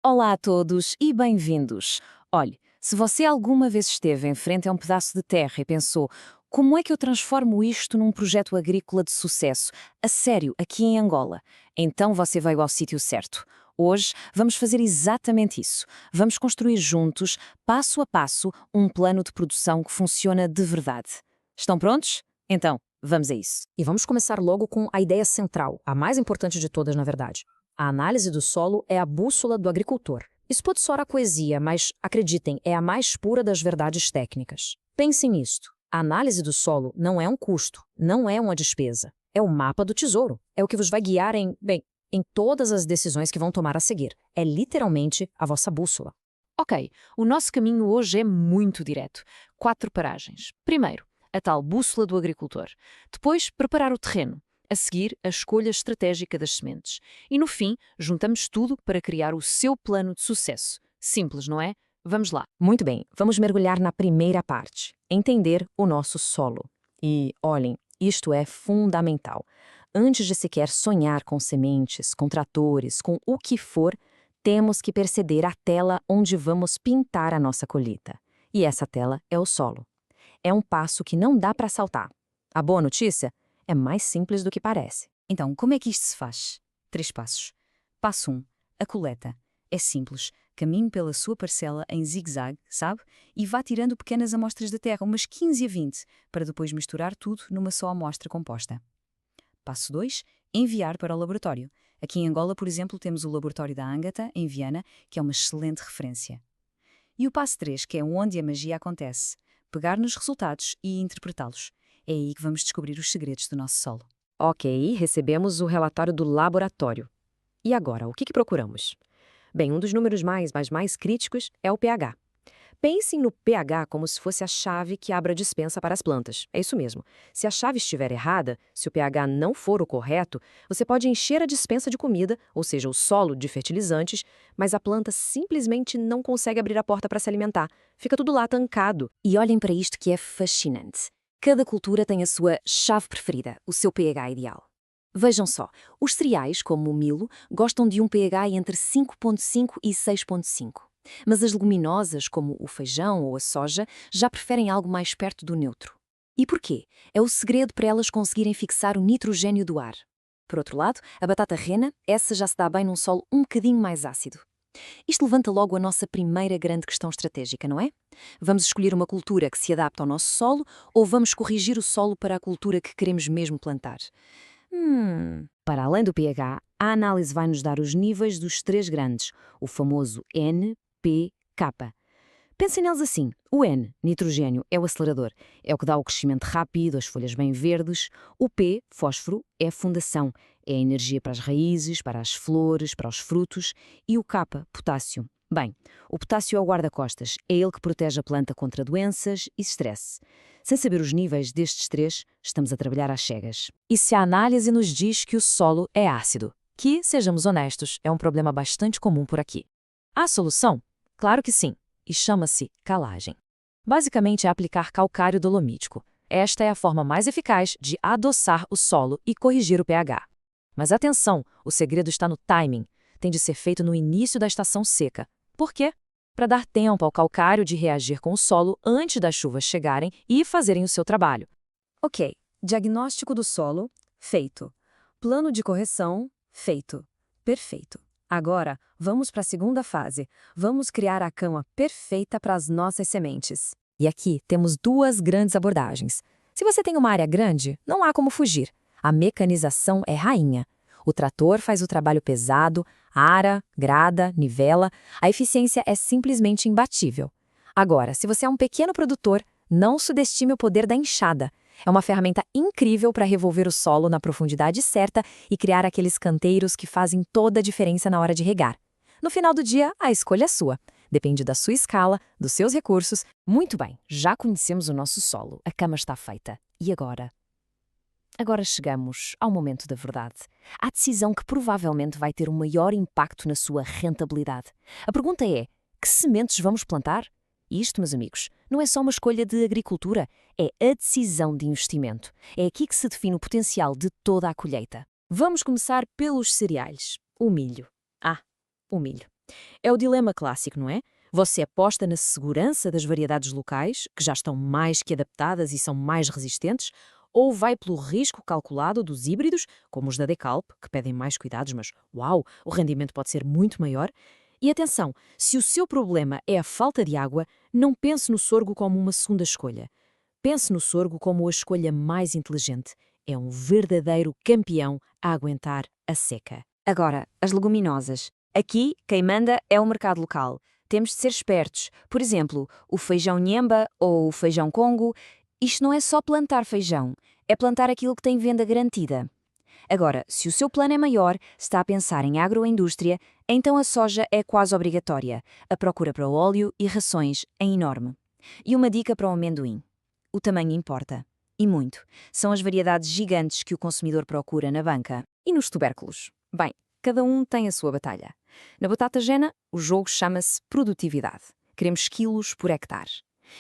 Olá a todos e bem-vindos. Olhe, se você alguma vez esteve em frente a um pedaço de terra e pensou como é que eu transformo isto num projeto agrícola de sucesso, a sério, aqui em Angola, então você veio ao sítio certo. Hoje vamos fazer exatamente isso. Vamos construir juntos, passo a passo, um plano de produção que funciona de verdade. Estão prontos? Então, vamos a isso. E vamos começar logo com a ideia central, a mais importante de todas, na verdade. A análise do solo é a bússola do agricultor. Isso pode soar a poesia, mas, acreditem, é a mais pura das verdades técnicas. Pensem nisto. A análise do solo não é um custo, não é uma despesa. É o mapa do tesouro. É o que vos vai guiar em todas as decisões que vão tomar a seguir. É literalmente a vossa bússola. Ok, o nosso caminho hoje é muito direto. 4 paragens. Primeiro, a tal bússola do agricultor. Depois, preparar o terreno. A seguir, a escolha estratégica das sementes. E no fim, juntamos tudo para criar o seu plano de sucesso. Simples, não é? Vamos lá. Muito bem, vamos mergulhar na primeira parte, entender o nosso solo. E, olhem, isto é fundamental. Antes de sequer sonhar com sementes, com tratores, com o que for, temos que perceber a tela onde vamos pintar a nossa colheita. E essa tela é o solo. É um passo que não dá para saltar. A boa notícia é mais simples do que parece. Então, como é que isto se faz? 3 passos. Passo 1. A coleta. É simples. Caminhe pela sua parcela em zigue-zague, sabe? E vá tirando pequenas amostras de terra, umas 15 a 20, para depois misturar tudo numa só amostra composta. Passo 2. Enviar para o laboratório. Aqui em Angola, por exemplo, temos o laboratório da Ágata, em Viana, que é uma excelente referência. E o passo 3, que é onde a magia acontece. Pegar nos resultados e interpretá-los. É aí que vamos descobrir os segredos do nosso solo. Ok, recebemos o relatório do laboratório. E agora, o que procuramos? Bem, um dos números mais críticos é o pH. Pensem no pH como se fosse a chave que abre a despensa para as plantas. É isso mesmo. Se a chave estiver errada, se o pH não for o correto, você pode encher a despensa de comida, ou seja, o solo de fertilizantes, mas a planta simplesmente não consegue abrir a porta para se alimentar. Fica tudo lá tancado. E olhem para isto que é fascinante. Cada cultura tem a sua chave preferida, o seu pH ideal. Vejam só, os cereais, como o milho, gostam de um pH entre 5,5 e 6,5. Mas as leguminosas, como o feijão ou a soja, já preferem algo mais perto do neutro. E porquê? É o segredo para elas conseguirem fixar o nitrogênio do ar. Por outro lado, a batata rena, essa já se dá bem num solo um bocadinho mais ácido. Isto levanta logo a nossa primeira grande questão estratégica, não é? Vamos escolher uma cultura que se adapta ao nosso solo ou vamos corrigir o solo para a cultura que queremos mesmo plantar? Para além do pH, a análise vai nos dar os níveis dos três grandes, o famoso N, P, K. Pensem neles assim. O N, nitrogênio, é o acelerador. É o que dá o crescimento rápido, as folhas bem verdes. O P, fósforo, é a fundação. É a energia para as raízes, para as flores, para os frutos. E o K, potássio. Bem, o potássio é o guarda-costas. É ele que protege a planta contra doenças e stress. Sem saber os níveis destes três, estamos a trabalhar às cegas. E se a análise nos diz que o solo é ácido? Que, sejamos honestos, é um problema bastante comum por aqui. Há solução? Claro que sim. E chama-se calagem. Basicamente é aplicar calcário dolomítico. Esta é a forma mais eficaz de adoçar o solo e corrigir o pH. Mas atenção, o segredo está no timing. Tem de ser feito no início da estação seca. Por quê? Para dar tempo ao calcário de reagir com o solo antes das chuvas chegarem e fazerem o seu trabalho. Ok, diagnóstico do solo, feito. Plano de correção, feito. Perfeito. Agora, vamos para a segunda fase. Vamos criar a cama perfeita para as nossas sementes. E aqui temos duas grandes abordagens. Se você tem uma área grande, não há como fugir. A mecanização é rainha. O trator faz o trabalho pesado, ara, grada, nivela. A eficiência é simplesmente imbatível. Agora, se você é um pequeno produtor, não subestime o poder da enxada. É uma ferramenta incrível para revolver o solo na profundidade certa e criar aqueles canteiros que fazem toda a diferença na hora de regar. No final do dia, a escolha é sua. Depende da sua escala, dos seus recursos. Muito bem, já conhecemos o nosso solo, a cama está feita. E agora? Agora chegamos ao momento da verdade. A decisão que provavelmente vai ter o maior impacto na sua rentabilidade. A pergunta é, que sementes vamos plantar? E isto, meus amigos, não é só uma escolha de agricultura, é a decisão de investimento. É aqui que se define o potencial de toda a colheita. Vamos começar pelos cereais. O milho. O milho. É o dilema clássico, não é? Você aposta na segurança das variedades locais, que já estão mais que adaptadas e são mais resistentes, ou vai pelo risco calculado dos híbridos, como os da Decalp, que pedem mais cuidados, mas uau, o rendimento pode ser muito maior. E atenção, se o seu problema é a falta de água, não pense no sorgo como uma segunda escolha. Pense no sorgo como a escolha mais inteligente. É um verdadeiro campeão a aguentar a seca. Agora, as leguminosas. Aqui, quem manda é o mercado local. Temos de ser espertos. Por exemplo, o feijão nhemba ou o feijão congo. Isto não é só plantar feijão, é plantar aquilo que tem venda garantida. Agora, se o seu plano é maior, se está a pensar em agroindústria, então a soja é quase obrigatória. A procura para o óleo e rações é enorme. E uma dica para o amendoim. O tamanho importa. E muito. São as variedades gigantes que o consumidor procura na banca. E nos tubérculos? Bem, cada um tem a sua batalha. Na batata jena, o jogo chama-se produtividade. Queremos quilos por hectare.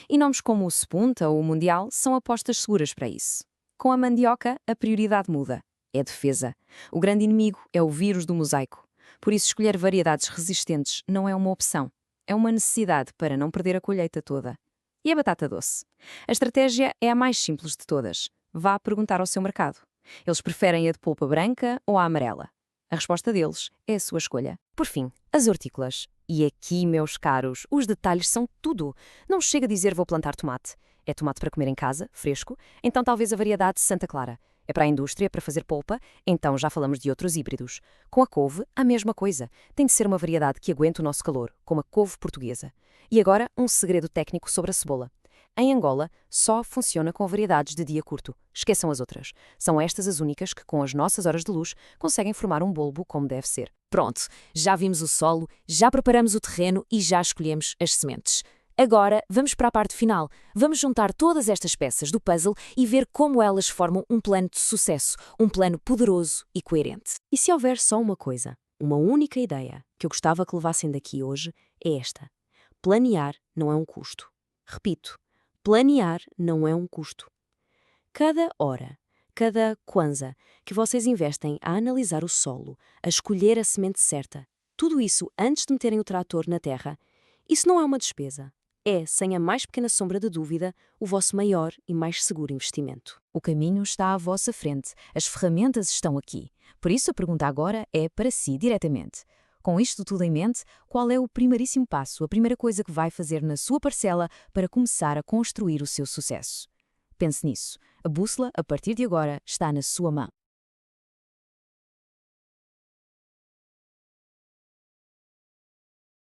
E nomes como o Spunta ou o Mundial são apostas seguras para isso. Com a mandioca, a prioridade muda. É defesa. O grande inimigo é o vírus do mosaico. Por isso, escolher variedades resistentes não é uma opção. É uma necessidade para não perder a colheita toda. E a batata doce? A estratégia é a mais simples de todas. Vá perguntar ao seu mercado. Eles preferem a de polpa branca ou a amarela? A resposta deles é a sua escolha. Por fim, as hortícolas. E aqui, meus caros, os detalhes são tudo. Não chega a dizer vou plantar tomate. É tomate para comer em casa, fresco, então talvez a variedade Santa Clara. É para a indústria, para fazer polpa, então já falamos de outros híbridos. Com a couve, a mesma coisa. Tem de ser uma variedade que aguente o nosso calor, como a couve portuguesa. E agora, um segredo técnico sobre a cebola. Em Angola, só funciona com variedades de dia curto. Esqueçam as outras. São estas as únicas que, com as nossas horas de luz, conseguem formar um bulbo como deve ser. Pronto, já vimos o solo, já preparamos o terreno e já escolhemos as sementes. Agora, vamos para a parte final. Vamos juntar todas estas peças do puzzle e ver como elas formam um plano de sucesso, um plano poderoso e coerente. E se houver só uma coisa, uma única ideia que eu gostava que levassem daqui hoje, é esta. Planear não é um custo. Repito, planear não é um custo. Cada hora, cada kwanza que vocês investem a analisar o solo, a escolher a semente certa, tudo isso antes de meterem o trator na terra, isso não é uma despesa. É, sem a mais pequena sombra de dúvida, o vosso maior e mais seguro investimento. O caminho está à vossa frente, as ferramentas estão aqui. Por isso a pergunta agora é para si diretamente. Com isto tudo em mente, qual é o primeiríssimo passo, a primeira coisa que vai fazer na sua parcela para começar a construir o seu sucesso? Pense nisso. A bússola, a partir de agora, está na sua mão.